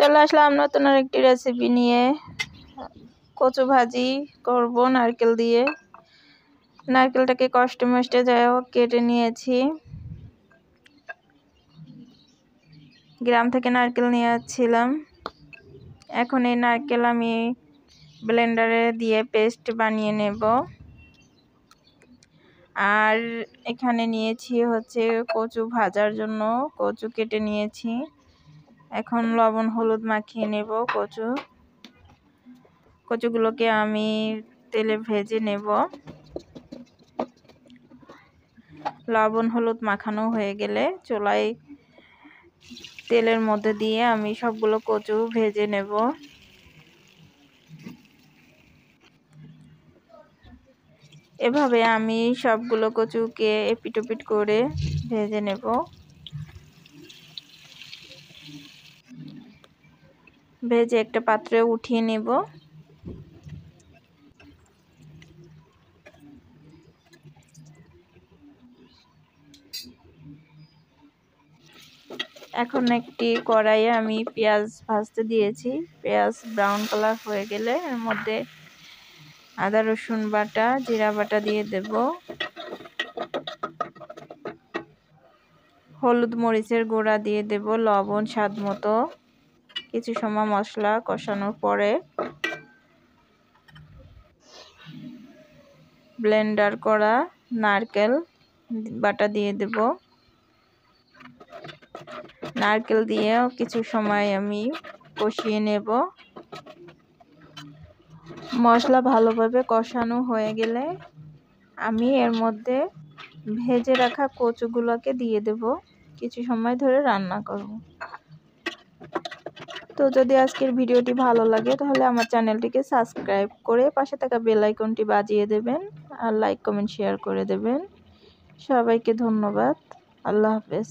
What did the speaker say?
চলে আসলাম নতুন আরেকটি রেসিপি নিয়ে। কচু ভাজি করব নারকেল দিয়ে। নারকেলটাকে কষ্টে মষ্টে যাই হোক কেটে নিয়েছি। গ্রাম থেকে নারকেল নিয়ে আসছিলাম। এখন এই নারকেল আমি ব্লেন্ডারে দিয়ে পেস্ট বানিয়ে নেব। আর এখানে নিয়েছি হচ্ছে কচু ভাজার জন্য কচু কেটে নিয়েছি। এখন লবণ হলুদ মাখিয়ে নেব কচুগুলোকে আমি তেলে ভেজে নেব। লবণ হলুদ মাখানো হয়ে গেলে চুলায় তেলের মধ্যে দিয়ে আমি সবগুলো কচু ভেজে নেব। এভাবে আমি সবগুলো কচুকে এপিট ওপিট করে ভেজে নেব। ভেজে একটা পাত্রে উঠিয়ে নেব। এখন একটি কড়াইয়ে আমি পেঁয়াজ ভাজতে দিয়েছি। পেঁয়াজ ব্রাউন কালার হয়ে গেলে এর মধ্যে আদা রসুন বাটা জিরা বাটা দিয়ে দেব। হলুদ মরিচের গুঁড়া দিয়ে দেব, লবণ স্বাদ মতো। কিছু সময় মশলা কষানোর পরে ব্লেন্ডার করা নারকেল বাটা দিয়ে দেব। নারকেল দিয়েও কিছু সময় আমি কষিয়ে নেব। মশলা ভালোভাবে কষানো হয়ে গেলে আমি এর মধ্যে ভেজে রাখা কচুগুলোকে দিয়ে দেব। কিছু সময় ধরে রান্না করব। তো যদি আজকের ভিডিওটি ভালো লাগে তাহলে আমার চ্যানেলটিকে সাবস্ক্রাইব করে পাশে থাকা বেল আইকনটি বাজিয়ে দেবেন আর লাইক কমেন্ট শেয়ার করে দেবেন। সবাইকে ধন্যবাদ। আল্লাহ হাফেজ।